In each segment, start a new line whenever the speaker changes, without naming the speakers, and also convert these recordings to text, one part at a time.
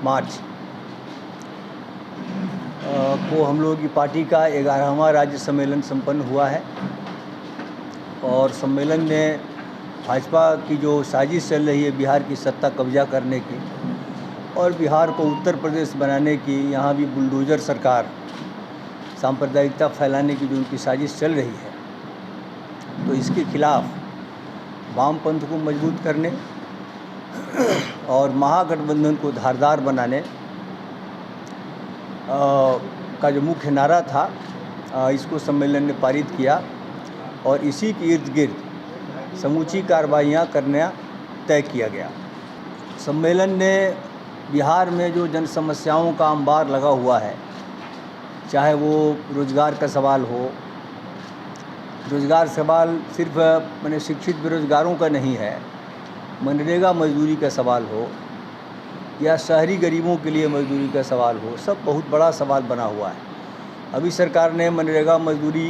मार्च को हम लोगों की पार्टी का 11वां राज्य सम्मेलन संपन्न हुआ है और सम्मेलन में भाजपा की जो साजिश चल रही है बिहार की सत्ता कब्जा करने की और बिहार को उत्तर प्रदेश बनाने की, यहाँ भी बुलडोज़र सरकार सांप्रदायिकता फैलाने की जो उनकी साजिश चल रही है, तो इसके खिलाफ वामपंथ को मजबूत करने और महागठबंधन को धारदार बनाने का जो मुख्य नारा था, इसको सम्मेलन ने पारित किया और इसी के इर्द गिर्द समूची कार्रवाइयाँ करना तय किया गया। सम्मेलन ने बिहार में जो जन समस्याओं का अंबार लगा हुआ है, चाहे वो रोज़गार का सवाल हो, रोज़गार सवाल सिर्फ माने शिक्षित बेरोज़गारों का नहीं है, मनरेगा मजदूरी का सवाल हो या शहरी गरीबों के लिए मजदूरी का सवाल हो, सब बहुत बड़ा सवाल बना हुआ है। अभी सरकार ने मनरेगा मजदूरी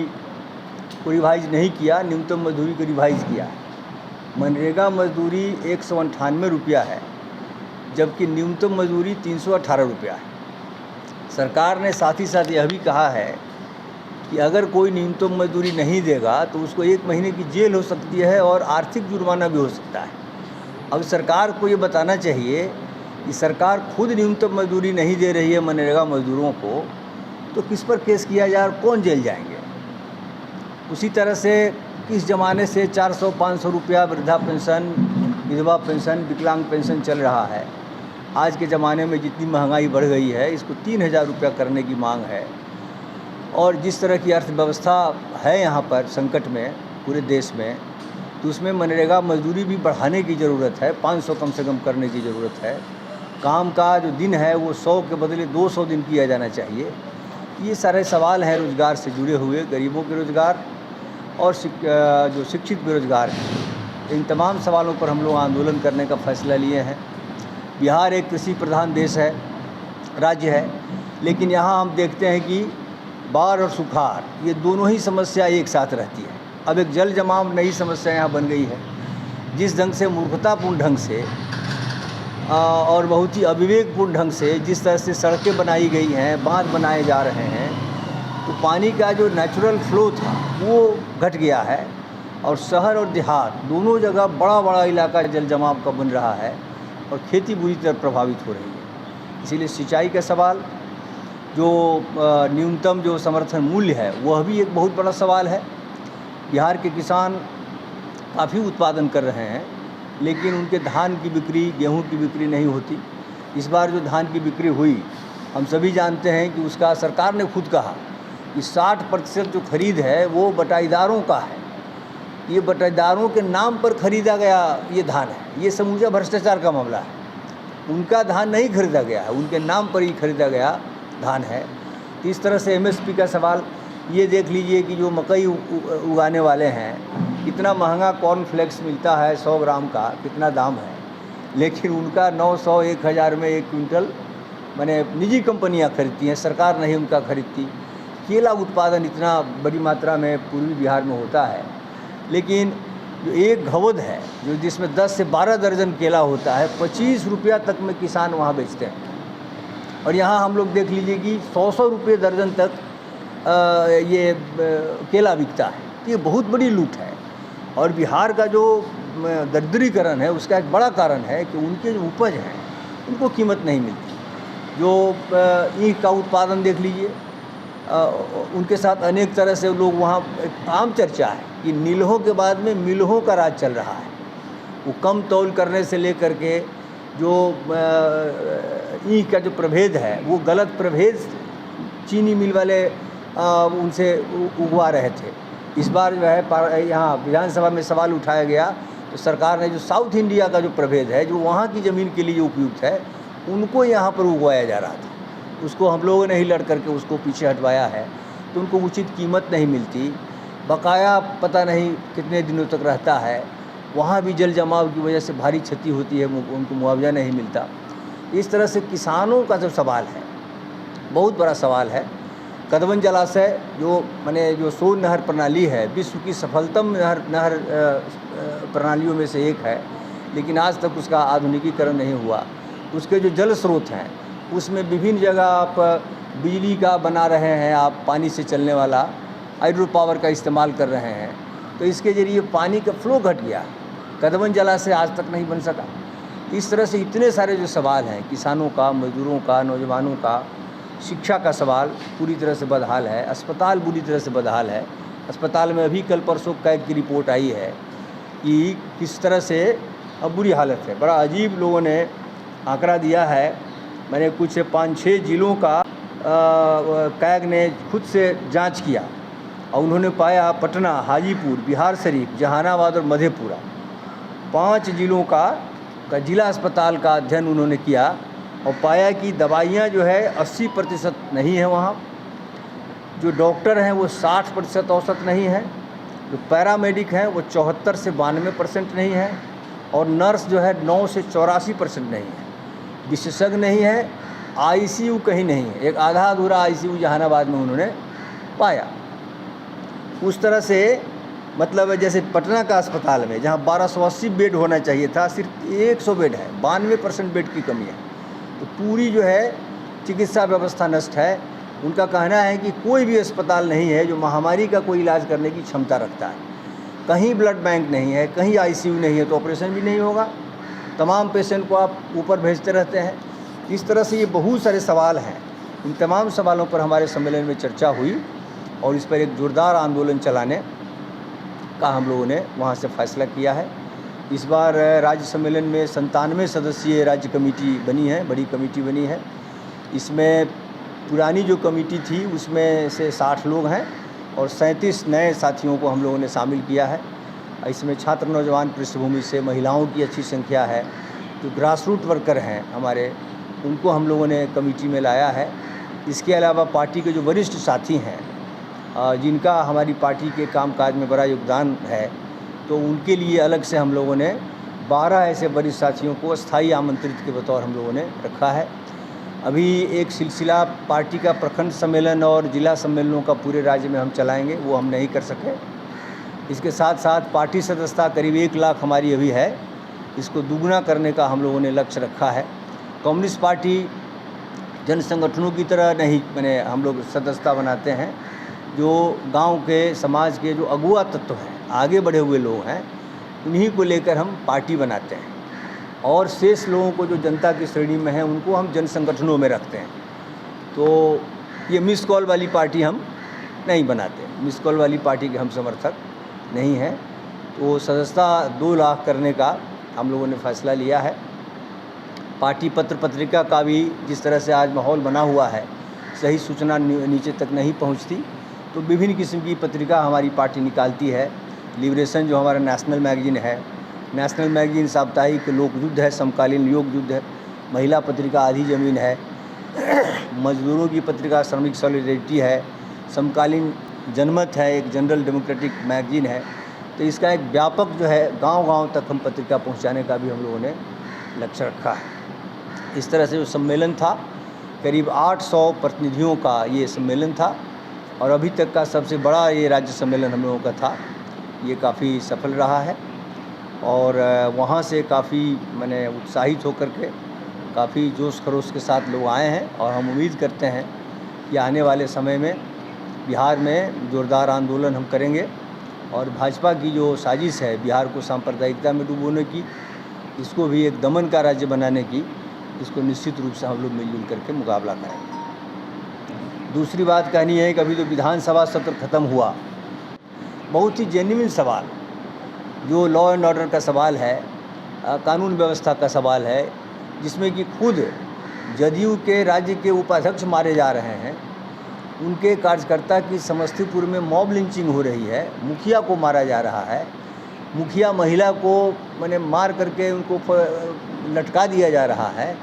को रिवाइज़ नहीं किया, न्यूनतम मजदूरी को रिवाइज़ किया है। मनरेगा मजदूरी 198 रुपया है, जबकि न्यूनतम मजदूरी 318 रुपया है। सरकार ने साथ ही साथ यह भी कहा है कि अगर कोई न्यूनतम मजदूरी नहीं देगा तो उसको 1 महीने की जेल हो सकती है और आर्थिक जुर्माना भी हो सकता है। अब सरकार को ये बताना चाहिए कि सरकार खुद न्यूनतम मजदूरी नहीं दे रही है मनरेगा मजदूरों को, तो किस पर केस किया जाए और कौन जेल जाएंगे। उसी तरह से किस ज़माने से 400-500 रुपया वृद्धा पेंशन, विधवा पेंशन, विकलांग पेंशन चल रहा है, आज के ज़माने में जितनी महंगाई बढ़ गई है, इसको 3000 रुपया करने की मांग है। और जिस तरह की अर्थव्यवस्था है यहाँ पर संकट में पूरे देश में, तो उसमें मनरेगा मजदूरी भी बढ़ाने की ज़रूरत है, 500 कम से कम करने की ज़रूरत है। काम का जो दिन है वो 100 के बदले 200 दिन किया जाना चाहिए। ये सारे सवाल हैं रोज़गार से जुड़े हुए, गरीबों के रोज़गार और जो शिक्षित बेरोज़गार हैं। इन तमाम सवालों पर हम लोग आंदोलन करने का फ़ैसला लिए हैं। बिहार एक कृषि प्रधान देश है, राज्य है, लेकिन यहाँ हम देखते हैं कि बाढ़ और सुखाड़ ये दोनों ही समस्या एक साथ रहती है। अब एक जल जमाव नई समस्या यहाँ बन गई है। जिस ढंग से मूर्खतापूर्ण ढंग से और बहुत ही अविवेकपूर्ण ढंग से जिस तरह से सड़कें बनाई गई हैं, बांध बनाए जा रहे हैं, तो पानी का जो नेचुरल फ्लो था वो घट गया है और शहर और देहात दोनों जगह बड़ा बड़ा इलाका जल जमाव का बन रहा है और खेती बुरी तरह प्रभावित हो रही है। इसीलिए सिंचाई का सवाल, जो न्यूनतम जो समर्थन मूल्य है, वह भी एक बहुत बड़ा सवाल है। बिहार के किसान काफ़ी उत्पादन कर रहे हैं, लेकिन उनके धान की बिक्री, गेहूं की बिक्री नहीं होती। इस बार जो धान की बिक्री हुई, हम सभी जानते हैं कि उसका सरकार ने खुद कहा कि 60% जो खरीद है वो बटाईदारों का है। ये बटाईदारों के नाम पर खरीदा गया ये धान है। ये समूचा भ्रष्टाचार का मामला है। उनका धान नहीं खरीदा गया है, उनके नाम पर ही खरीदा गया धान है। तो इस तरह से MSP का सवाल, ये देख लीजिए कि जो मकई उगाने वाले हैं, कितना महंगा कॉर्नफ्लेक्स मिलता है 100 ग्राम का, कितना दाम है, लेकिन उनका 900-1000 में 1 क्विंटल माने निजी कंपनियां खरीदती हैं, सरकार नहीं उनका खरीदती। केला उत्पादन इतना बड़ी मात्रा में पूर्वी बिहार में होता है, लेकिन जो एक घवद है जो जिसमें 10 से 12 दर्जन केला होता है, 25 रुपया तक में किसान वहाँ बेचते हैं। और यहाँ हम लोग देख लीजिए कि 100 रुपये दर्जन तक ये केला बिकता है। ये बहुत बड़ी लूट है। और बिहार का जो दरिद्रीकरण है उसका एक बड़ा कारण है कि उनके जो उपज हैं उनको कीमत नहीं मिलती। जो ईंट का उत्पादन देख लीजिए, उनके साथ अनेक तरह से लोग वहाँ, एक आम चर्चा है कि नीलहों के बाद में मिलहों का राज चल रहा है। वो कम तौल करने से लेकर के जो ईंट का जो प्रभेद है वो गलत प्रभेद चीनी मिल वाले उनसे उगवा रहे थे। इस बार जो है यहाँ विधानसभा में सवाल उठाया गया, तो सरकार ने जो साउथ इंडिया का जो प्रभेद है, जो वहाँ की ज़मीन के लिए उपयुक्त है, उनको यहाँ पर उगवाया जा रहा था। उसको हम लोगों ने ही लड़ करके उसको पीछे हटवाया है, तो उनको उचित कीमत नहीं मिलती, बकाया पता नहीं कितने दिनों तक रहता है। वहाँ भी जल जमाव की वजह से भारी क्षति होती है, उनको मुआवजा नहीं मिलता। इस तरह से किसानों का जो सवाल है बहुत बड़ा सवाल है। कदवन जलाशय जो सोन नहर प्रणाली है, विश्व की सफलतम नहर प्रणालियों में से एक है, लेकिन आज तक उसका आधुनिकीकरण नहीं हुआ। उसके जो जल स्रोत हैं उसमें विभिन्न जगह आप बिजली का बना रहे हैं, आप पानी से चलने वाला हाइड्रो पावर का इस्तेमाल कर रहे हैं, तो इसके ज़रिए पानी का फ्लो घट गया, कदबन जलाशय आज तक नहीं बन सका। इस तरह से इतने सारे जो सवाल हैं, किसानों का, मजदूरों का, नौजवानों का, शिक्षा का सवाल पूरी तरह से बदहाल है, अस्पताल बुरी तरह से बदहाल है। अस्पताल में अभी कल परसों कैग की रिपोर्ट आई है कि किस तरह से अब बुरी हालत है। बड़ा अजीब लोगों ने आंकड़ा दिया है, मैंने कुछ 5-6 ज़िलों का कैग ने खुद से जांच किया और उन्होंने पाया पटना, हाजीपुर, बिहार शरीफ, जहानाबाद और मधेपुरा 5 ज़िलों का जिला अस्पताल का अध्ययन उन्होंने किया और पाया कि दवाइयाँ जो है 80% नहीं है वहाँ, जो डॉक्टर हैं वो 60% औसत नहीं है, जो पैरामेडिक हैं वो 74 से 92% नहीं है और नर्स जो है 9 से 84% नहीं है, विशेषज्ञ नहीं है, आईसीयू कहीं नहीं है, एक आधा अधूरा आईसीयू जहानाबाद में उन्होंने पाया। उस तरह से मतलब जैसे पटना का अस्पताल में जहाँ 1280 बेड होना चाहिए था, सिर्फ 100 बेड है, 92% बेड की कमी है। तो पूरी जो है चिकित्सा व्यवस्था नष्ट है। उनका कहना है कि कोई भी अस्पताल नहीं है जो महामारी का कोई इलाज करने की क्षमता रखता है। कहीं ब्लड बैंक नहीं है, कहीं आईसीयू नहीं है, तो ऑपरेशन भी नहीं होगा। तमाम पेशेंट को आप ऊपर भेजते रहते हैं। इस तरह से ये बहुत सारे सवाल हैं। इन तमाम सवालों पर हमारे सम्मेलन में चर्चा हुई और इस पर एक जोरदार आंदोलन चलाने का हम लोगों ने वहाँ से फैसला किया है। इस बार राज्य सम्मेलन में 97 सदस्यीय राज्य कमेटी बनी है, बड़ी कमेटी बनी है। इसमें पुरानी जो कमेटी थी उसमें से 60 लोग हैं और 37 नए साथियों को हम लोगों ने शामिल किया है। इसमें छात्र नौजवान पृष्ठभूमि से महिलाओं की अच्छी संख्या है, जो ग्रास रूट वर्कर हैं हमारे, उनको हम लोगों ने कमेटी में लाया है। इसके अलावा पार्टी के जो वरिष्ठ साथी हैं जिनका हमारी पार्टी के कामकाज में बड़ा योगदान है, तो उनके लिए अलग से हम लोगों ने 12 ऐसे वरिष्ठ साथियों को स्थायी आमंत्रित के बतौर हम लोगों ने रखा है। अभी एक सिलसिला पार्टी का प्रखंड सम्मेलन और जिला सम्मेलनों का पूरे राज्य में हम चलाएंगे, वो हम नहीं कर सके। इसके साथ साथ पार्टी सदस्यता करीब 1 लाख हमारी अभी है, इसको दुगना करने का हम लोगों ने लक्ष्य रखा है। कम्युनिस्ट पार्टी जन संगठनों की तरह नहीं, मैंने हम लोग सदस्यता बनाते हैं। जो गांव के, समाज के जो अगुआ तत्व हैं, आगे बढ़े हुए लोग हैं, उन्हीं को लेकर हम पार्टी बनाते हैं और शेष लोगों को जो जनता की श्रेणी में हैं उनको हम जन संगठनों में रखते हैं। तो ये मिस कॉल वाली पार्टी हम नहीं बनाते, मिस कॉल वाली पार्टी के हम समर्थक नहीं हैं। तो सदस्यता 2 लाख करने का हम लोगों ने फैसला लिया है। पार्टी पत्र पत्रिका का भी जिस तरह से आज माहौल बना हुआ है, सही सूचना नीचे तक नहीं पहुंचती, तो विभिन्न किस्म की पत्रिका हमारी पार्टी निकालती है। लिबरेशन जो हमारा नेशनल मैगजीन है, नेशनल मैगजीन साप्ताहिक लोक युद्ध है, समकालीन योग युद्ध है, महिला पत्रिका आधी ज़मीन है, मजदूरों की पत्रिका श्रमिक सॉलिडेरिटी है, समकालीन जनमत है, एक जनरल डेमोक्रेटिक मैगजीन है। तो इसका एक व्यापक जो है गांव-गांव तक हम पत्रिका पहुंचाने का भी हम लोगों ने लक्ष्य रखा है। इस तरह से जो सम्मेलन था, करीब 800 प्रतिनिधियों का ये सम्मेलन था और अभी तक का सबसे बड़ा ये राज्य सम्मेलन हम लोगों का था। ये काफ़ी सफल रहा है और वहाँ से काफ़ी मैंने उत्साहित होकर के काफ़ी जोश खरोश के साथ लोग आए हैं और हम उम्मीद करते हैं कि आने वाले समय में बिहार में ज़ोरदार आंदोलन हम करेंगे और भाजपा की जो साजिश है बिहार को सांप्रदायिकता में डुबोने की, इसको भी एक दमन का राज्य बनाने की, इसको निश्चित रूप से हम लोग मिलजुल करके मुकाबला करेंगे। दूसरी बात कहनी है कि अभी तो विधानसभा सत्र ख़त्म हुआ, बहुत ही जेन्युइन सवाल जो लॉ एंड ऑर्डर का सवाल है, कानून व्यवस्था का सवाल है, जिसमें कि खुद जदयू के राज्य के उपाध्यक्ष मारे जा रहे हैं, उनके कार्यकर्ता की समस्तीपुर में मॉब लिंचिंग हो रही है, मुखिया को मारा जा रहा है, मुखिया महिला को मैंने मार करके उनको लटका दिया जा रहा है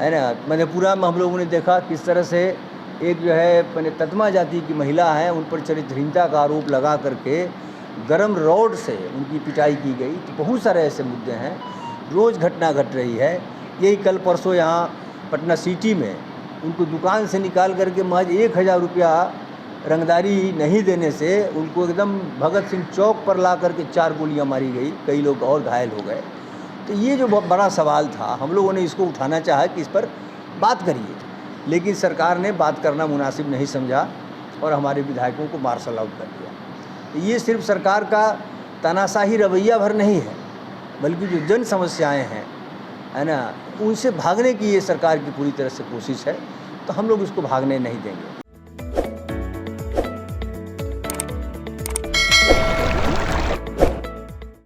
ना। मधेपुरा में हम लोगों ने देखा किस तरह से एक जो है मैंने ततमा जाति की महिला है, उन पर चरित्रहीनता का आरोप लगा करके गरम रॉड से उनकी पिटाई की गई। तो बहुत सारे ऐसे मुद्दे हैं, रोज़ घटना घट रही है। यही कल परसों यहाँ पटना सिटी में उनको दुकान से निकाल करके महज 1000 रुपया रंगदारी नहीं देने से उनको एकदम भगत सिंह चौक पर ला करके 4 गोलियां मारी गई, कई लोग और घायल हो गए। तो ये जो बहुत बड़ा सवाल था, हम लोगों ने इसको उठाना चाहा कि इस पर बात करिए। लेकिन सरकार ने बात करना मुनासिब नहीं समझा और हमारे विधायकों को मार्शल आउट कर दिया। ये सिर्फ सरकार का तानाशाही रवैया भर नहीं है, बल्कि जो जन समस्याएं हैं, है ना, उनसे भागने की ये सरकार की पूरी तरह से कोशिश है। तो हम लोग इसको भागने नहीं देंगे।